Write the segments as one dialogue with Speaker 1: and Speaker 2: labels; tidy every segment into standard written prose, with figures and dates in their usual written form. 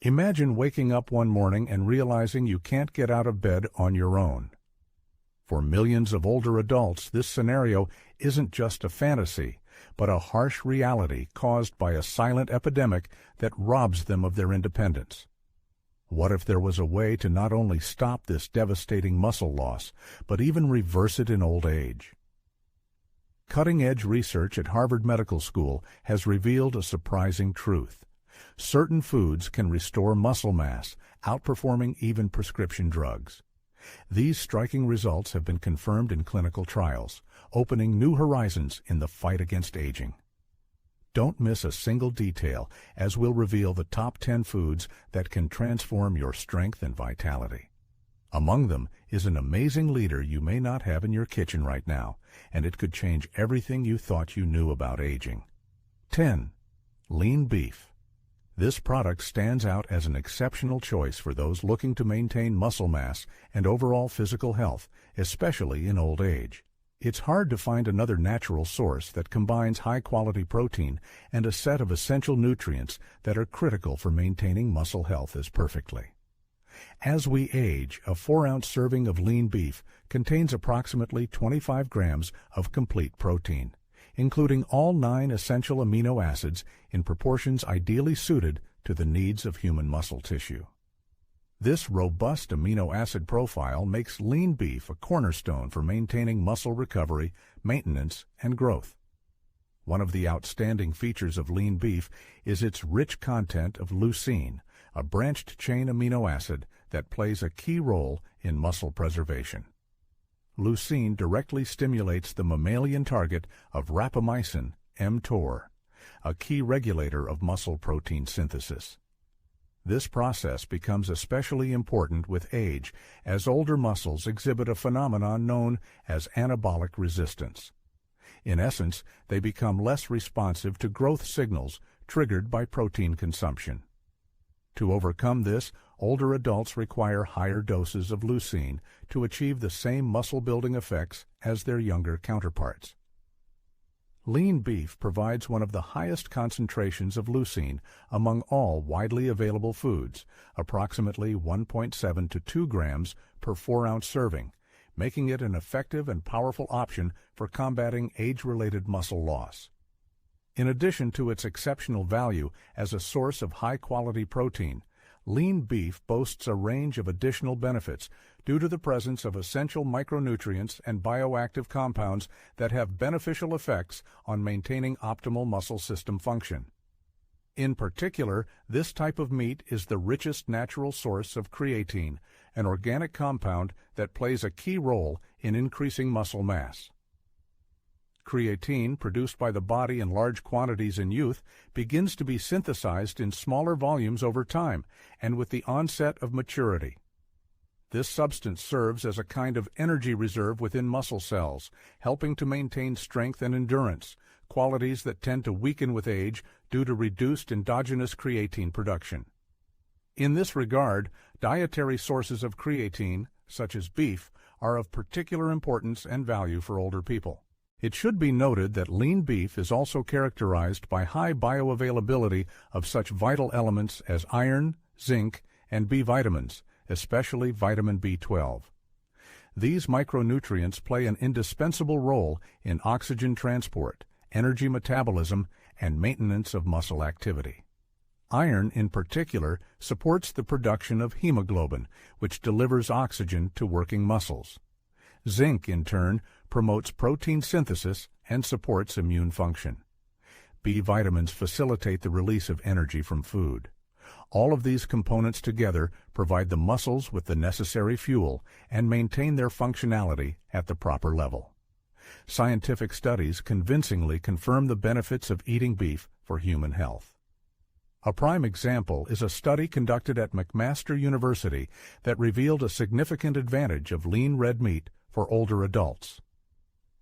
Speaker 1: Imagine waking up one morning and realizing you can't get out of bed on your own. For millions of older adults, this scenario isn't just a fantasy, but a harsh reality caused by a silent epidemic that robs them of their independence. What if there was a way to not only stop this devastating muscle loss, but even reverse it in old age? Cutting-edge research at Harvard Medical School has revealed a surprising truth. Certain foods can restore muscle mass, outperforming even prescription drugs. These striking results have been confirmed in clinical trials, opening new horizons in the fight against aging. Don't miss a single detail, as we'll reveal the top 10 foods that can transform your strength and vitality. Among them is an amazing leader you may not have in your kitchen right now, and it could change everything you thought you knew about aging. 10. Lean beef. This product stands out as an exceptional choice for those looking to maintain muscle mass and overall physical health, especially in old age. It's hard to find another natural source that combines high-quality protein and a set of essential nutrients that are critical for maintaining muscle health as perfectly. As we age, a 4-ounce serving of lean beef contains approximately 25 grams of complete protein, including all 9 essential amino acids in proportions ideally suited to the needs of human muscle tissue. This robust amino acid profile makes lean beef a cornerstone for maintaining muscle recovery, maintenance, and growth. One of the outstanding features of lean beef is its rich content of leucine, a branched-chain amino acid that plays a key role in muscle preservation. Leucine directly stimulates the mammalian target of rapamycin, mTOR, a key regulator of muscle protein synthesis. This process becomes especially important with age, as older muscles exhibit a phenomenon known as anabolic resistance. In essence, they become less responsive to growth signals triggered by protein consumption. To overcome this, older adults require higher doses of leucine to achieve the same muscle-building effects as their younger counterparts. Lean beef provides one of the highest concentrations of leucine among all widely available foods, approximately 1.7 to 2 grams per 4-ounce serving, making it an effective and powerful option for combating age-related muscle loss. In addition to its exceptional value as a source of high-quality protein, lean beef boasts a range of additional benefits due to the presence of essential micronutrients and bioactive compounds that have beneficial effects on maintaining optimal muscle system function. In particular, this type of meat is the richest natural source of creatine, an organic compound that plays a key role in increasing muscle mass. Creatine, produced by the body in large quantities in youth, begins to be synthesized in smaller volumes over time and with the onset of maturity. This substance serves as a kind of energy reserve within muscle cells, helping to maintain strength and endurance, qualities that tend to weaken with age due to reduced endogenous creatine production. In this regard, dietary sources of creatine, such as beef, are of particular importance and value for older people. It should be noted that lean beef is also characterized by high bioavailability of such vital elements as iron, zinc, and B vitamins, especially vitamin B12. These micronutrients play an indispensable role in oxygen transport, energy metabolism, and maintenance of muscle activity. Iron, in particular, supports the production of hemoglobin, which delivers oxygen to working muscles. Zinc, in turn, promotes protein synthesis and supports immune function. B vitamins facilitate the release of energy from food. All of these components together provide the muscles with the necessary fuel and maintain their functionality at the proper level. Scientific studies convincingly confirm the benefits of eating beef for human health. A prime example is a study conducted at McMaster University that revealed a significant advantage of lean red meat for older adults.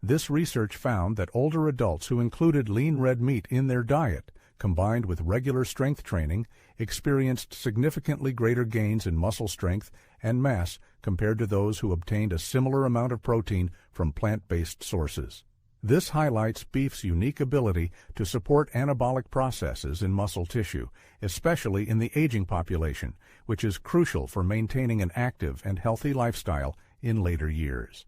Speaker 1: This research found that older adults who included lean red meat in their diet, combined with regular strength training, experienced significantly greater gains in muscle strength and mass compared to those who obtained a similar amount of protein from plant-based sources. This highlights beef's unique ability to support anabolic processes in muscle tissue, especially in the aging population, which is crucial for maintaining an active and healthy lifestyle in later years.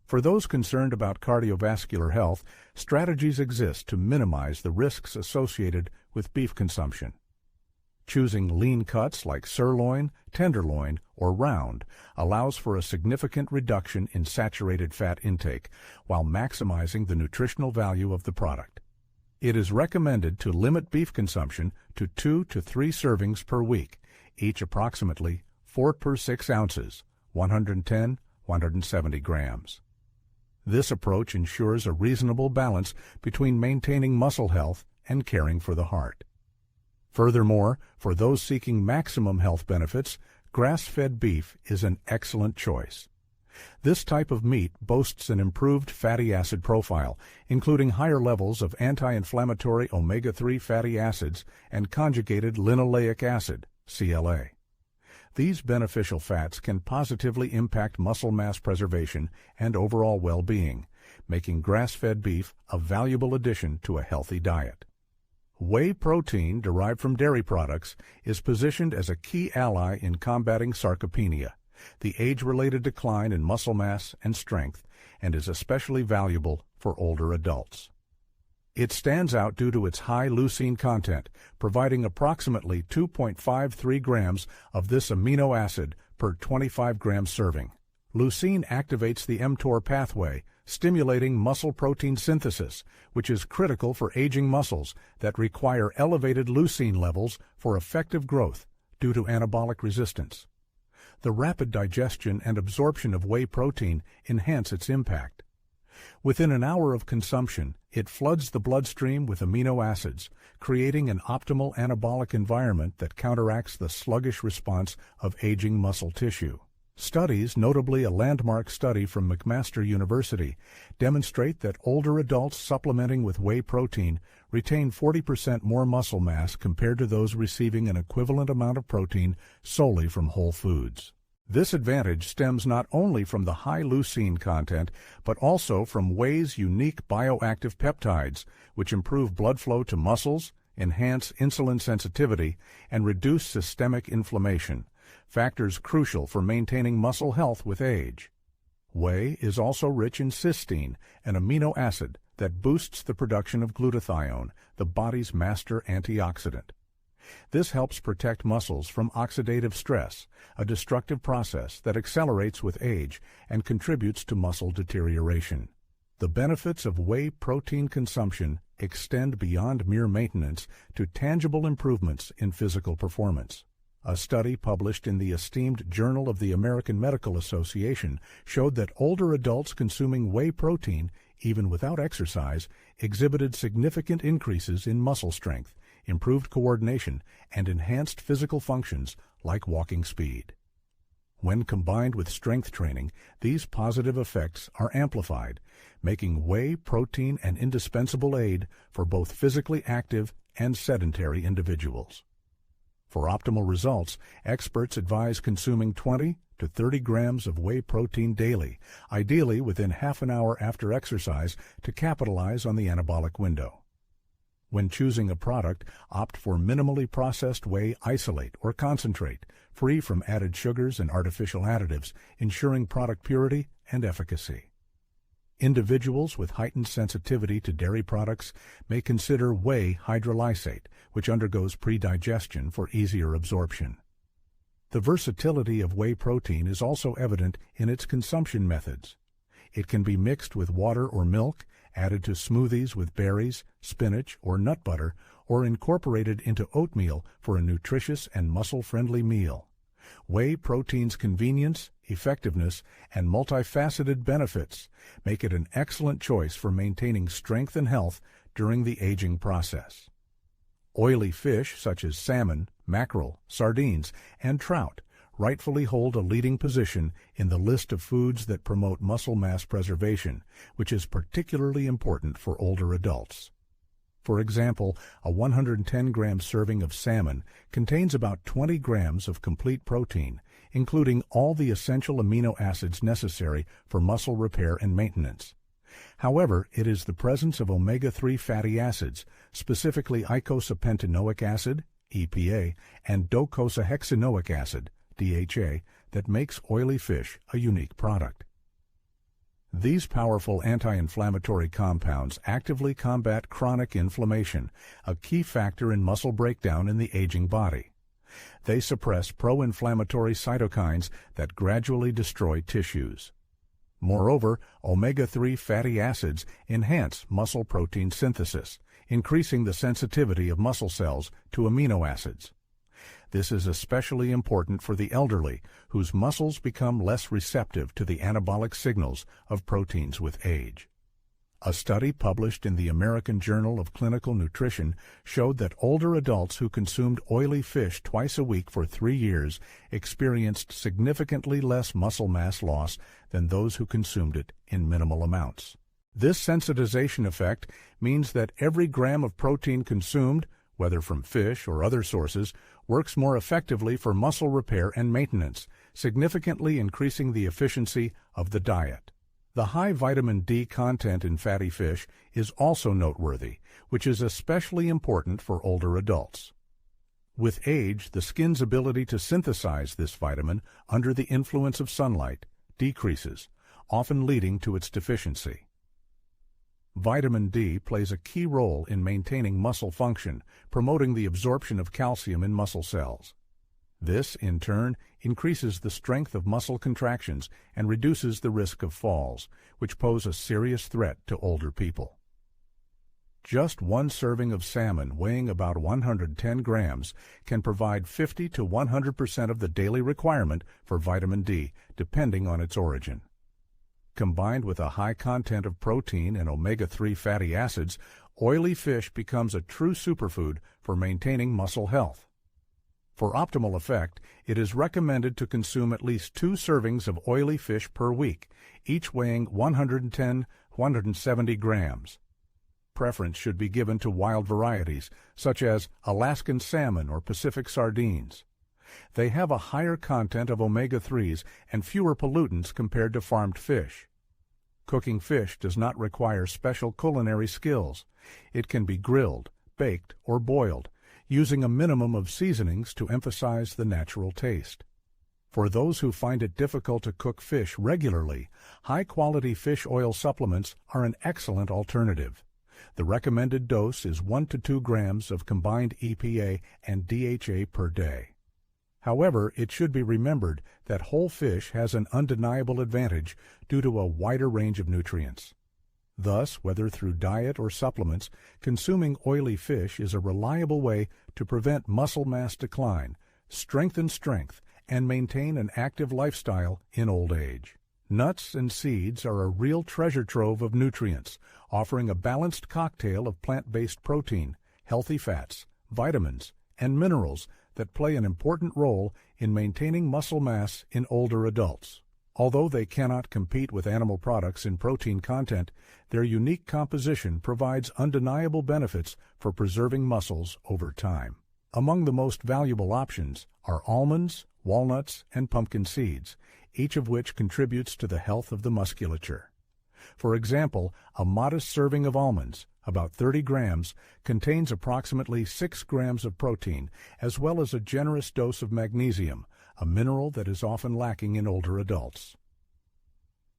Speaker 1: For those concerned about cardiovascular health, strategies exist to minimize the risks associated with beef consumption. Choosing lean cuts like sirloin, tenderloin, or round allows for a significant reduction in saturated fat intake while maximizing the nutritional value of the product. It is recommended to limit beef consumption to 2 to 3 servings per week, each approximately 4 per 6 ounces, 110-170 grams. This approach ensures a reasonable balance between maintaining muscle health and caring for the heart. Furthermore, for those seeking maximum health benefits, grass-fed beef is an excellent choice. This type of meat boasts an improved fatty acid profile, including higher levels of anti-inflammatory omega-3 fatty acids and conjugated linoleic acid, CLA. These beneficial fats can positively impact muscle mass preservation and overall well-being, making grass-fed beef a valuable addition to a healthy diet. Whey protein derived from dairy products is positioned as a key ally in combating sarcopenia, the age-related decline in muscle mass and strength, and is especially valuable for older adults. It stands out due to its high leucine content, providing approximately 2.53 grams of this amino acid per 25-gram serving. Leucine activates the mTOR pathway, stimulating muscle protein synthesis, which is critical for aging muscles that require elevated leucine levels for effective growth due to anabolic resistance. The rapid digestion and absorption of whey protein enhance its impact. Within an hour of consumption, it floods the bloodstream with amino acids, creating an optimal anabolic environment that counteracts the sluggish response of aging muscle tissue. Studies, notably a landmark study from McMaster University, demonstrate that older adults supplementing with whey protein retain 40% more muscle mass compared to those receiving an equivalent amount of protein solely from whole foods. This advantage stems not only from the high leucine content, but also from whey's unique bioactive peptides, which improve blood flow to muscles, enhance insulin sensitivity, and reduce systemic inflammation, factors crucial for maintaining muscle health with age. Whey is also rich in cysteine, an amino acid that boosts the production of glutathione, the body's master antioxidant. This helps protect muscles from oxidative stress, a destructive process that accelerates with age and contributes to muscle deterioration. The benefits of whey protein consumption extend beyond mere maintenance to tangible improvements in physical performance. A study published in the esteemed Journal of the American Medical Association showed that older adults consuming whey protein, even without exercise, exhibited significant increases in muscle strength, improved coordination, and enhanced physical functions like walking speed. When combined with strength training, these positive effects are amplified, making whey protein an indispensable aid for both physically active and sedentary individuals. For optimal results, experts advise consuming 20 to 30 grams of whey protein daily, ideally within half an hour after exercise to capitalize on the anabolic window. When choosing a product, opt for minimally processed whey isolate or concentrate, free from added sugars and artificial additives, ensuring product purity and efficacy. Individuals with heightened sensitivity to dairy products may consider whey hydrolysate, which undergoes pre-digestion for easier absorption. The versatility of whey protein is also evident in its consumption methods. It can be mixed with water or milk, added to smoothies with berries, spinach, or nut butter, or incorporated into oatmeal for a nutritious and muscle-friendly meal. Whey protein's convenience, effectiveness, and multifaceted benefits make it an excellent choice for maintaining strength and health during the aging process. Oily fish such as salmon, mackerel, sardines, and trout rightfully hold a leading position in the list of foods that promote muscle mass preservation, which is particularly important for older adults. For example, a 110-gram serving of salmon contains about 20 grams of complete protein, including all the essential amino acids necessary for muscle repair and maintenance. However, it is the presence of omega-3 fatty acids, specifically eicosapentaenoic acid, EPA, and docosahexaenoic acid, DHA, that makes oily fish a unique product. These powerful anti-inflammatory compounds actively combat chronic inflammation, a key factor in muscle breakdown in the aging body. They suppress pro-inflammatory cytokines that gradually destroy tissues. Moreover, omega-3 fatty acids enhance muscle protein synthesis, increasing the sensitivity of muscle cells to amino acids. This is especially important for the elderly, whose muscles become less receptive to the anabolic signals of proteins with age. A study published in the American Journal of Clinical Nutrition showed that older adults who consumed oily fish twice a week for 3 years experienced significantly less muscle mass loss than those who consumed it in minimal amounts. This sensitization effect means that every gram of protein consumed, whether from fish or other sources, works more effectively for muscle repair and maintenance, significantly increasing the efficiency of the diet. The high vitamin D content in fatty fish is also noteworthy, which is especially important for older adults. With age, the skin's ability to synthesize this vitamin under the influence of sunlight decreases, often leading to its deficiency. Vitamin D plays a key role in maintaining muscle function, promoting the absorption of calcium in muscle cells. This, in turn, increases the strength of muscle contractions and reduces the risk of falls, which pose a serious threat to older people. Just one serving of salmon weighing about 110 grams can provide 50 to 100% of the daily requirement for vitamin D, depending on its origin. Combined with a high content of protein and omega-3 fatty acids, oily fish becomes a true superfood for maintaining muscle health. For optimal effect, it is recommended to consume at least 2 servings of oily fish per week, each weighing 110-170 grams. Preference should be given to wild varieties, such as Alaskan salmon or Pacific sardines. They have a higher content of omega-3s and fewer pollutants compared to farmed fish. Cooking fish does not require special culinary skills. It can be grilled, baked, or boiled, using a minimum of seasonings to emphasize the natural taste. For those who find it difficult to cook fish regularly, high-quality fish oil supplements are an excellent alternative. The recommended dose is 1 to 2 grams of combined EPA and DHA per day. However, it should be remembered that whole fish has an undeniable advantage due to a wider range of nutrients. Thus, whether through diet or supplements, consuming oily fish is a reliable way to prevent muscle mass decline, strengthen strength, and maintain an active lifestyle in old age. Nuts and seeds are a real treasure trove of nutrients, offering a balanced cocktail of plant-based protein, healthy fats, vitamins, and minerals that play an important role in maintaining muscle mass in older adults. Although they cannot compete with animal products in protein content, their unique composition provides undeniable benefits for preserving muscles over time. Among the most valuable options are almonds, walnuts, and pumpkin seeds, each of which contributes to the health of the musculature. For example, a modest serving of almonds, about 30 grams, contains approximately 6 grams of protein, as well as a generous dose of magnesium, a mineral that is often lacking in older adults.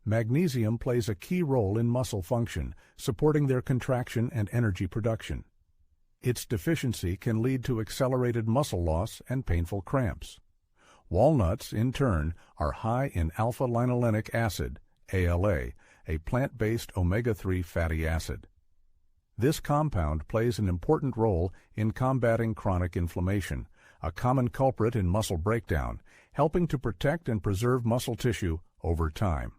Speaker 1: Magnesium plays a key role in muscle function, supporting their contraction and energy production. Its deficiency can lead to accelerated muscle loss and painful cramps. Walnuts, in turn, are high in alpha-linolenic acid, ALA, a plant-based omega-3 fatty acid. This compound plays an important role in combating chronic inflammation, a common culprit in muscle breakdown, helping to protect and preserve muscle tissue over time.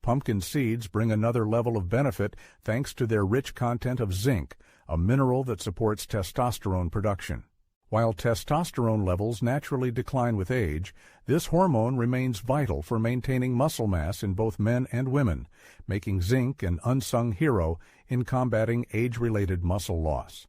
Speaker 1: Pumpkin seeds bring another level of benefit thanks to their rich content of zinc, a mineral that supports testosterone production. While testosterone levels naturally decline with age, this hormone remains vital for maintaining muscle mass in both men and women, making zinc an unsung hero in combating age-related muscle loss.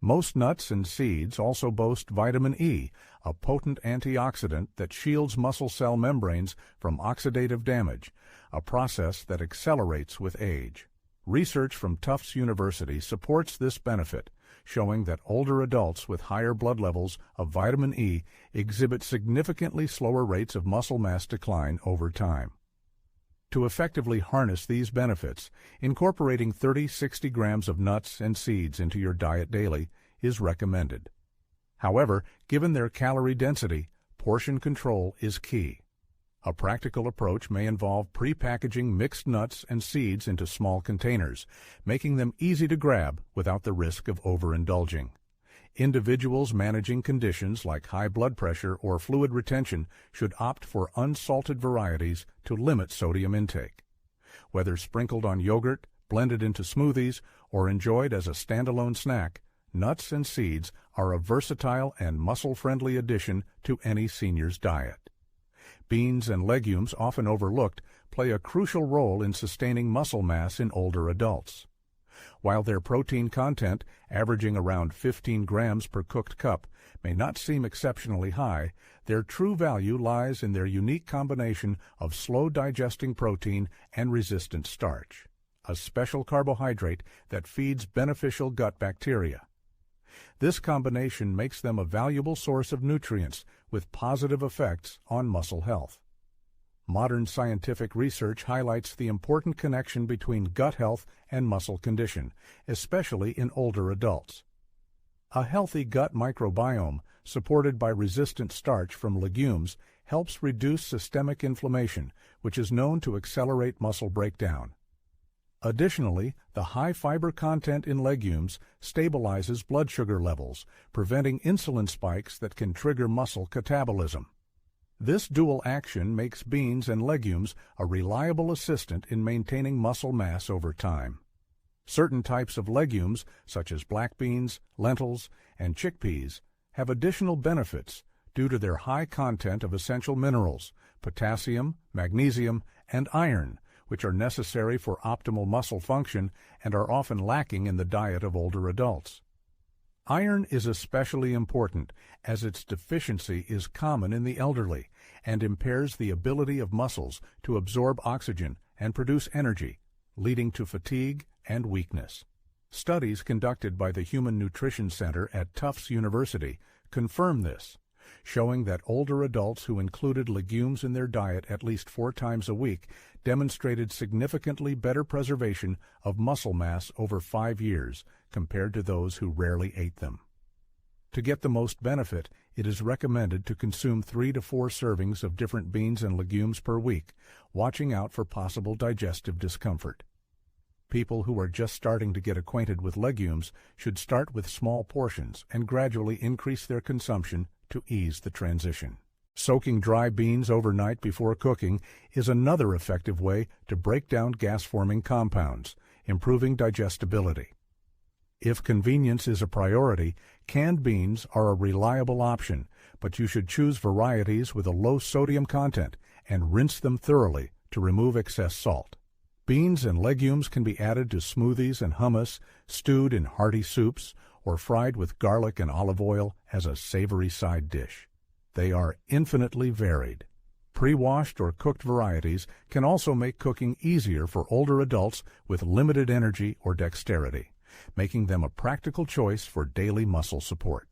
Speaker 1: Most nuts and seeds also boast vitamin E, a potent antioxidant that shields muscle cell membranes from oxidative damage, a process that accelerates with age. Research from Tufts University supports this benefit, showing that older adults with higher blood levels of vitamin E exhibit significantly slower rates of muscle mass decline over time. To effectively harness these benefits, incorporating 30-60 grams of nuts and seeds into your diet daily is recommended. However, given their calorie density, portion control is key. A practical approach may involve pre-packaging mixed nuts and seeds into small containers, making them easy to grab without the risk of overindulging. Individuals managing conditions like high blood pressure or fluid retention should opt for unsalted varieties to limit sodium intake. Whether sprinkled on yogurt, blended into smoothies, or enjoyed as a standalone snack, nuts and seeds are a versatile and muscle-friendly addition to any senior's diet. Beans and legumes, often overlooked, play a crucial role in sustaining muscle mass in older adults. While their protein content, averaging around 15 grams per cooked cup, may not seem exceptionally high, their true value lies in their unique combination of slow-digesting protein and resistant starch, a special carbohydrate that feeds beneficial gut bacteria. This combination makes them a valuable source of nutrients with positive effects on muscle health. Modern scientific research highlights the important connection between gut health and muscle condition, especially in older adults. A healthy gut microbiome, supported by resistant starch from legumes, helps reduce systemic inflammation, which is known to accelerate muscle breakdown. Additionally, the high fiber content in legumes stabilizes blood sugar levels, preventing insulin spikes that can trigger muscle catabolism. This dual action makes beans and legumes a reliable assistant in maintaining muscle mass over time. Certain types of legumes, such as black beans, lentils, and chickpeas, have additional benefits due to their high content of essential minerals, potassium, magnesium, and iron, which are necessary for optimal muscle function and are often lacking in the diet of older adults. Iron is especially important as its deficiency is common in the elderly and impairs the ability of muscles to absorb oxygen and produce energy, leading to fatigue and weakness. Studies conducted by the Human Nutrition Center at Tufts University confirm this, showing that older adults who included legumes in their diet at least 4 times a week demonstrated significantly better preservation of muscle mass over 5 years compared to those who rarely ate them. To get the most benefit, it is recommended to consume 3 to 4 servings of different beans and legumes per week, watching out for possible digestive discomfort. People who are just starting to get acquainted with legumes should start with small portions and gradually increase their consumption to ease the transition. Soaking dry beans overnight before cooking is another effective way to break down gas-forming compounds, improving digestibility. If convenience is a priority, canned beans are a reliable option, but you should choose varieties with a low sodium content and rinse them thoroughly to remove excess salt. Beans and legumes can be added to smoothies and hummus, stewed in hearty soups, or fried with garlic and olive oil as a savory side dish. They are infinitely varied. Pre-washed or cooked varieties can also make cooking easier for older adults with limited energy or dexterity, making them a practical choice for daily muscle support.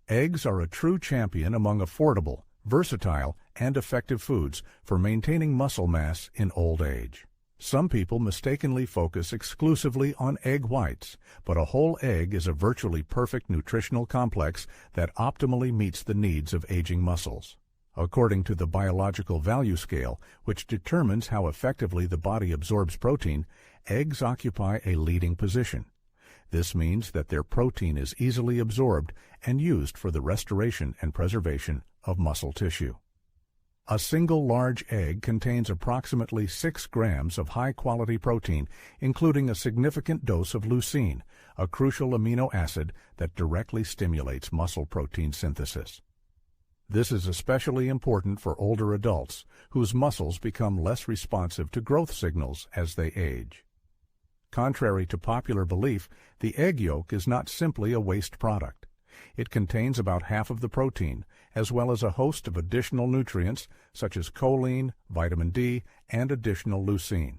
Speaker 1: Eggs are a true champion among affordable, versatile, and effective foods for maintaining muscle mass in old age. Some people mistakenly focus exclusively on egg whites, but a whole egg is a virtually perfect nutritional complex that optimally meets the needs of aging muscles. According to the biological value scale, which determines how effectively the body absorbs protein, eggs occupy a leading position. This means that their protein is easily absorbed and used for the restoration and preservation of muscle tissue. A single large egg contains approximately 6 grams of high-quality protein, including a significant dose of leucine, a crucial amino acid that directly stimulates muscle protein synthesis. This is especially important for older adults, whose muscles become less responsive to growth signals as they age. Contrary to popular belief, the egg yolk is not simply a waste product. It contains about half of the protein, as well as a host of additional nutrients such as choline, vitamin D, and additional leucine.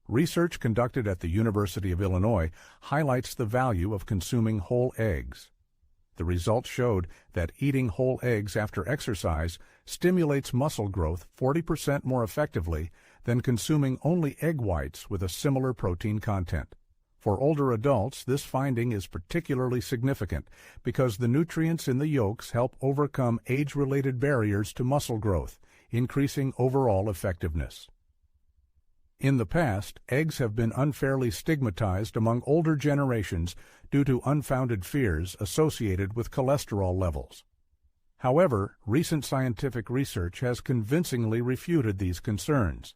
Speaker 1: Research conducted at the University of Illinois highlights the value of consuming whole eggs. The results showed that eating whole eggs after exercise stimulates muscle growth 40% more effectively than consuming only egg whites with a similar protein content. For older adults, this finding is particularly significant because the nutrients in the yolks help overcome age-related barriers to muscle growth, increasing overall effectiveness. In the past, eggs have been unfairly stigmatized among older generations due to unfounded fears associated with cholesterol levels. However, recent scientific research has convincingly refuted these concerns.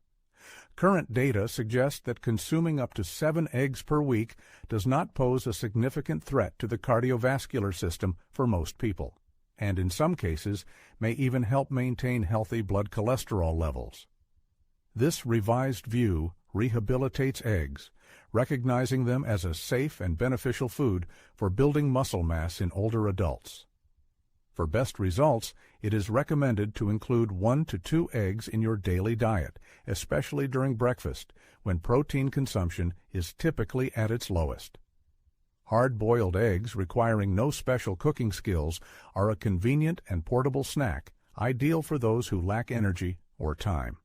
Speaker 1: Current data suggest that consuming up to 7 eggs per week does not pose a significant threat to the cardiovascular system for most people, and in some cases may even help maintain healthy blood cholesterol levels. This revised view rehabilitates eggs, recognizing them as a safe and beneficial food for building muscle mass in older adults. For best results, it is recommended to include 1 to 2 eggs in your daily diet, especially during breakfast, when protein consumption is typically at its lowest. Hard-boiled eggs requiring no special cooking skills are a convenient and portable snack, ideal for those who lack energy or time.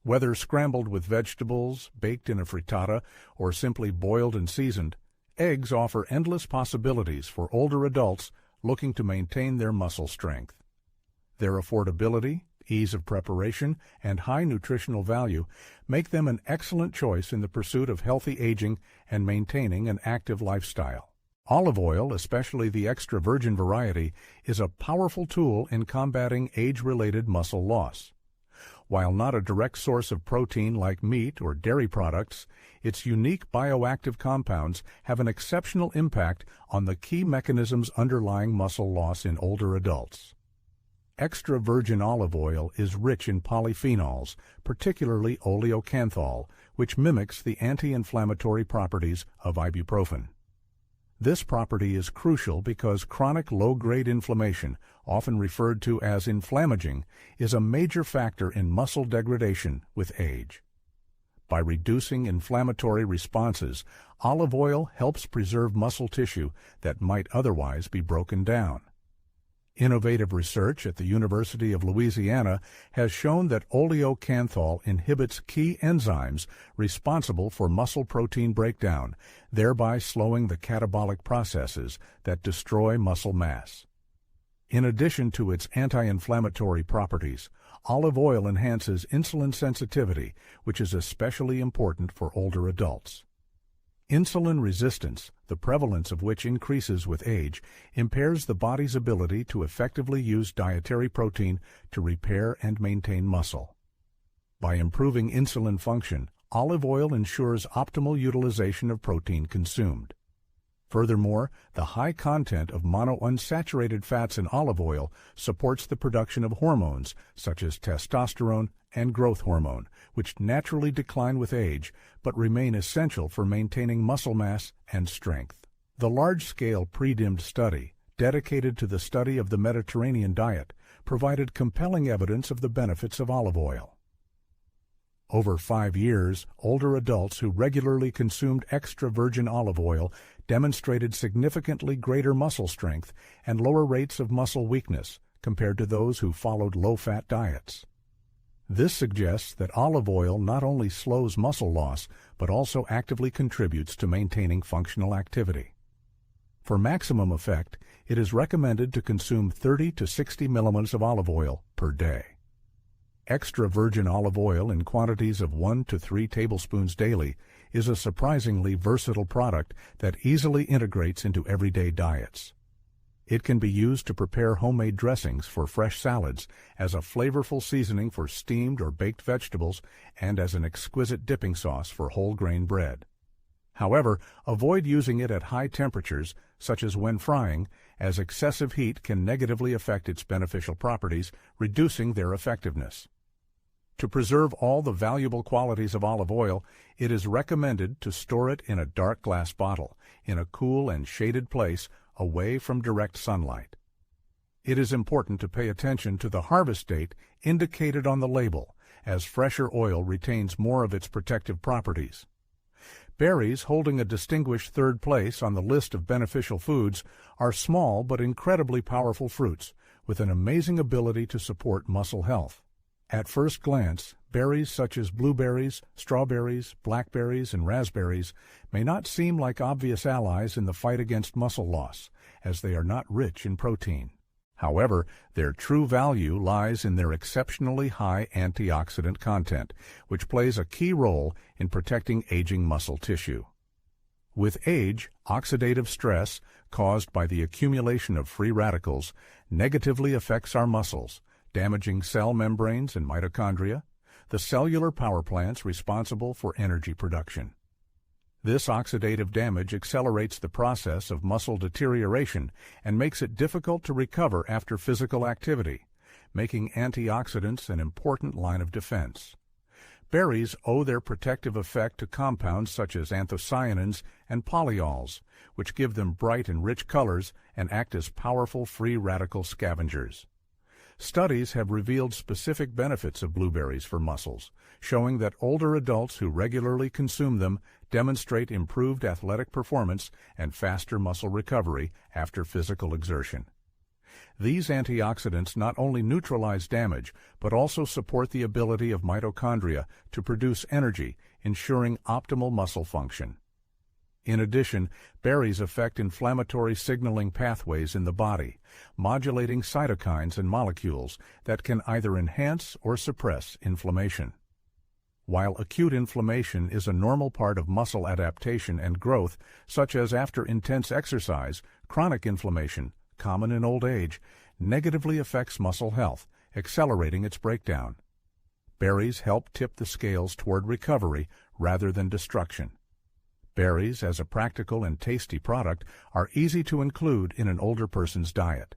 Speaker 1: Whether scrambled with vegetables, baked in a frittata, or simply boiled and seasoned, eggs offer endless possibilities for older adults looking to maintain their muscle strength. Their affordability, ease of preparation, and high nutritional value make them an excellent choice in the pursuit of healthy aging and maintaining an active lifestyle. Olive oil, especially the extra virgin variety, is a powerful tool in combating age-related muscle loss. While not a direct source of protein like meat or dairy products, its unique bioactive compounds have an exceptional impact on the key mechanisms underlying muscle loss in older adults. Extra virgin olive oil is rich in polyphenols, particularly oleocanthal, which mimics the anti-inflammatory properties of ibuprofen. This property is crucial because chronic low-grade inflammation, often referred to as inflammaging, is a major factor in muscle degradation with age. By reducing inflammatory responses, olive oil helps preserve muscle tissue that might otherwise be broken down. Innovative research at the University of Louisiana has shown that oleocanthal inhibits key enzymes responsible for muscle protein breakdown, thereby slowing the catabolic processes that destroy muscle mass. In addition to its anti-inflammatory properties, olive oil enhances insulin sensitivity, which is especially important for older adults. Insulin resistance, the prevalence of which increases with age, impairs the body's ability to effectively use dietary protein to repair and maintain muscle. By improving insulin function, olive oil ensures optimal utilization of protein consumed. Furthermore, the high content of monounsaturated fats in olive oil supports the production of hormones such as testosterone and growth hormone, which naturally decline with age but remain essential for maintaining muscle mass and strength. The large-scale pre-dimmed study, dedicated to the study of the Mediterranean diet, provided compelling evidence of the benefits of olive oil. Over 5 years, older adults who regularly consumed extra virgin olive oil demonstrated significantly greater muscle strength and lower rates of muscle weakness compared to those who followed low-fat diets. This suggests that olive oil not only slows muscle loss, but also actively contributes to maintaining functional activity. For maximum effect, it is recommended to consume 30 to 60 millimoles of olive oil per day. Extra virgin olive oil in quantities of 1 to 3 tablespoons daily is a surprisingly versatile product that easily integrates into everyday diets. It can be used to prepare homemade dressings for fresh salads, as a flavorful seasoning for steamed or baked vegetables, and as an exquisite dipping sauce for whole grain bread. However, avoid using it at high temperatures, such as when frying, as excessive heat can negatively affect its beneficial properties, reducing their effectiveness. To preserve all the valuable qualities of olive oil, it is recommended to store it in a dark glass bottle, in a cool and shaded place away from direct sunlight. It is important to pay attention to the harvest date indicated on the label, as fresher oil retains more of its protective properties. Berries, holding a distinguished third place on the list of beneficial foods, are small but incredibly powerful fruits, with an amazing ability to support muscle health. At first glance, berries such as blueberries, strawberries, blackberries, and raspberries may not seem like obvious allies in the fight against muscle loss, as they are not rich in protein. However, their true value lies in their exceptionally high antioxidant content, which plays a key role in protecting aging muscle tissue. With age, oxidative stress, caused by the accumulation of free radicals, negatively affects our muscles, damaging cell membranes and mitochondria, the cellular power plants responsible for energy production. This oxidative damage accelerates the process of muscle deterioration and makes it difficult to recover after physical activity, making antioxidants an important line of defense. Berries owe their protective effect to compounds such as anthocyanins and polyols, which give them bright and rich colors and act as powerful free radical scavengers. Studies have revealed specific benefits of blueberries for muscles, showing that older adults who regularly consume them demonstrate improved athletic performance and faster muscle recovery after physical exertion. These antioxidants not only neutralize damage, but also support the ability of mitochondria to produce energy, ensuring optimal muscle function. In addition, berries affect inflammatory signaling pathways in the body, modulating cytokines and molecules that can either enhance or suppress inflammation. While acute inflammation is a normal part of muscle adaptation and growth, such as after intense exercise, chronic inflammation, common in old age, negatively affects muscle health, accelerating its breakdown. Berries help tip the scales toward recovery rather than destruction. Berries, as a practical and tasty product, are easy to include in an older person's diet.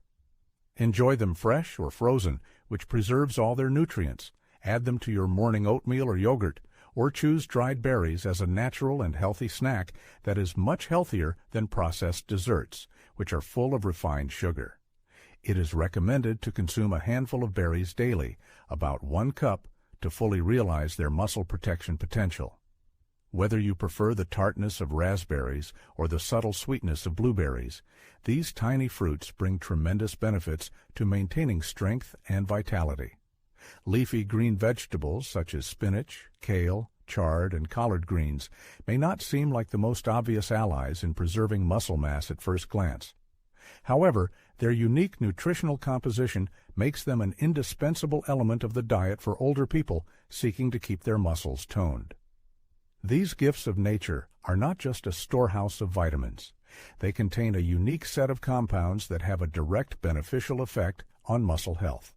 Speaker 1: Enjoy them fresh or frozen, which preserves all their nutrients. Add them to your morning oatmeal or yogurt, or choose dried berries as a natural and healthy snack that is much healthier than processed desserts, which are full of refined sugar. It is recommended to consume a handful of berries daily, about 1 cup, to fully realize their muscle protection potential. Whether you prefer the tartness of raspberries or the subtle sweetness of blueberries, these tiny fruits bring tremendous benefits to maintaining strength and vitality. Leafy green vegetables such as spinach, kale, chard, and collard greens may not seem like the most obvious allies in preserving muscle mass at first glance. However, their unique nutritional composition makes them an indispensable element of the diet for older people seeking to keep their muscles toned. These gifts of nature are not just a storehouse of vitamins. They contain a unique set of compounds that have a direct beneficial effect on muscle health.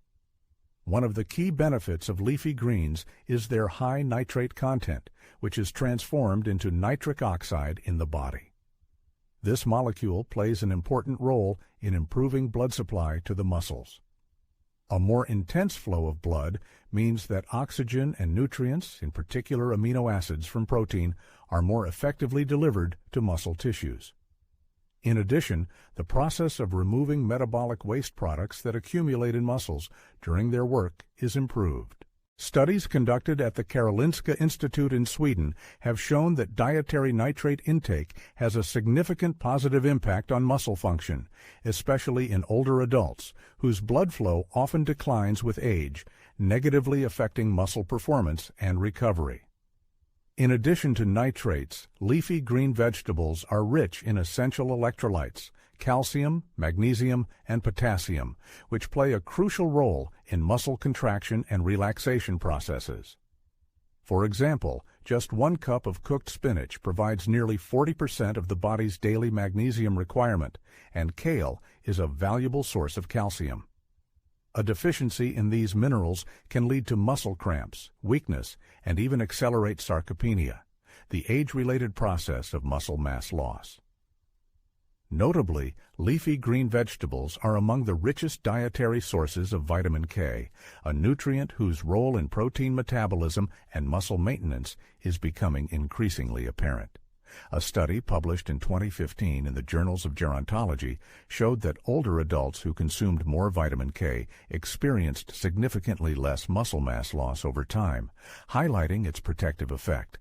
Speaker 1: One of the key benefits of leafy greens is their high nitrate content, which is transformed into nitric oxide in the body. This molecule plays an important role in improving blood supply to the muscles. A more intense flow of blood means that oxygen and nutrients, in particular amino acids from protein, are more effectively delivered to muscle tissues. In addition, the process of removing metabolic waste products that accumulate in muscles during their work is improved. Studies conducted at the Karolinska Institute in Sweden have shown that dietary nitrate intake has a significant positive impact on muscle function, especially in older adults, whose blood flow often declines with age, negatively affecting muscle performance and recovery. In addition to nitrates, leafy green vegetables are rich in essential electrolytes, calcium, magnesium, and potassium, which play a crucial role in muscle contraction and relaxation processes. For example, just 1 cup of cooked spinach provides nearly 40% of the body's daily magnesium requirement, and kale is a valuable source of calcium. A deficiency in these minerals can lead to muscle cramps, weakness, and even accelerate sarcopenia, the age-related process of muscle mass loss. Notably, leafy green vegetables are among the richest dietary sources of vitamin K, a nutrient whose role in protein metabolism and muscle maintenance is becoming increasingly apparent. A study published in 2015 in the Journals of Gerontology showed that older adults who consumed more vitamin K experienced significantly less muscle mass loss over time, highlighting its protective effect.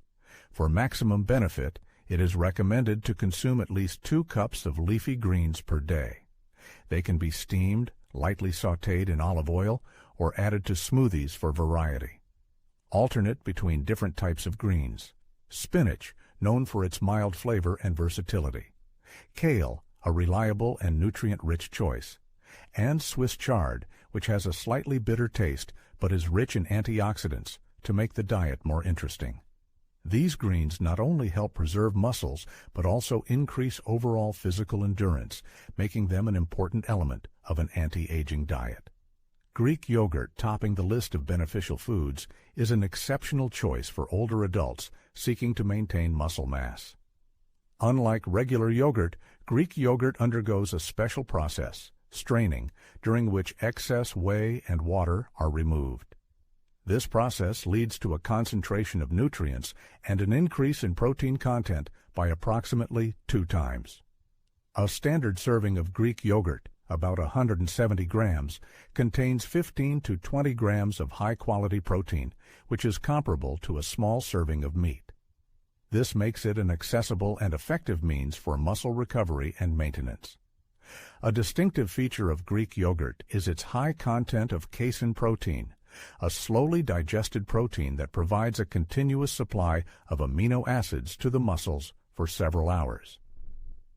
Speaker 1: For maximum benefit, it is recommended to consume at least 2 cups of leafy greens per day. They can be steamed, lightly sautéed in olive oil, or added to smoothies for variety. Alternate between different types of greens. Spinach, known for its mild flavor and versatility. Kale, a reliable and nutrient-rich choice. And Swiss chard, which has a slightly bitter taste but is rich in antioxidants to make the diet more interesting. These greens not only help preserve muscles, but also increase overall physical endurance, making them an important element of an anti-aging diet. Greek yogurt, topping the list of beneficial foods, is an exceptional choice for older adults seeking to maintain muscle mass. Unlike regular yogurt, Greek yogurt undergoes a special process, straining, during which excess whey and water are removed. This process leads to a concentration of nutrients and an increase in protein content by approximately 2 times. A standard serving of Greek yogurt, about 170 grams, contains 15 to 20 grams of high-quality protein, which is comparable to a small serving of meat. This makes it an accessible and effective means for muscle recovery and maintenance. A distinctive feature of Greek yogurt is its high content of casein protein, a slowly digested protein that provides a continuous supply of amino acids to the muscles for several hours.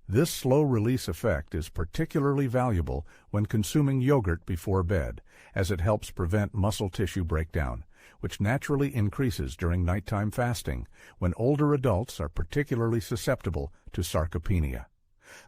Speaker 1: This slow-release effect is particularly valuable when consuming yogurt before bed, as it helps prevent muscle tissue breakdown, which naturally increases during nighttime fasting, when older adults are particularly susceptible to sarcopenia.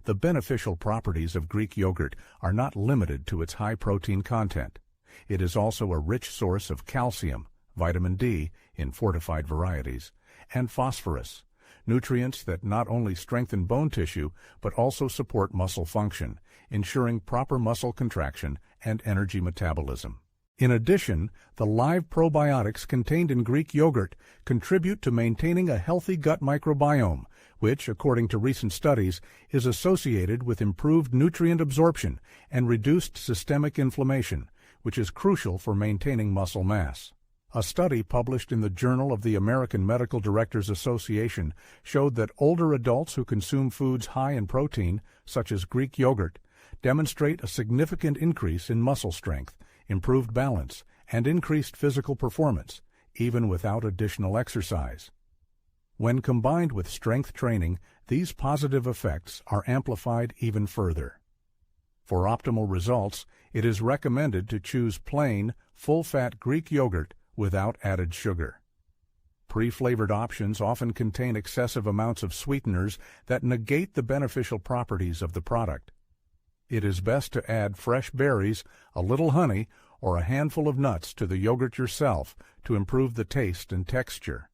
Speaker 1: The beneficial properties of Greek yogurt are not limited to its high protein content. It is also a rich source of calcium, vitamin D in fortified varieties, and phosphorus, nutrients that not only strengthen bone tissue but also support muscle function, ensuring proper muscle contraction and energy metabolism. In addition, the live probiotics contained in Greek yogurt contribute to maintaining a healthy gut microbiome, which, according to recent studies, is associated with improved nutrient absorption and reduced systemic inflammation, which is crucial for maintaining muscle mass. A study published in the Journal of the American Medical Directors Association showed that older adults who consume foods high in protein, such as Greek yogurt, demonstrate a significant increase in muscle strength, improved balance, and increased physical performance, even without additional exercise. When combined with strength training, these positive effects are amplified even further. For optimal results, it is recommended to choose plain, full-fat Greek yogurt without added sugar. Pre-flavored options often contain excessive amounts of sweeteners that negate the beneficial properties of the product. It is best to add fresh berries, a little honey, or a handful of nuts to the yogurt yourself to improve the taste and texture.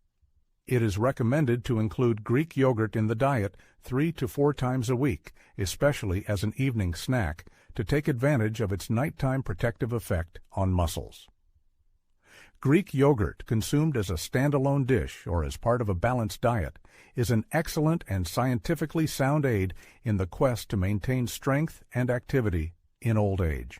Speaker 1: It is recommended to include Greek yogurt in the diet 3 to 4 times a week, especially as an evening snack, to take advantage of its nighttime protective effect on muscles. Greek yogurt, consumed as a standalone dish or as part of a balanced diet, is an excellent and scientifically sound aid in the quest to maintain strength and activity in old age.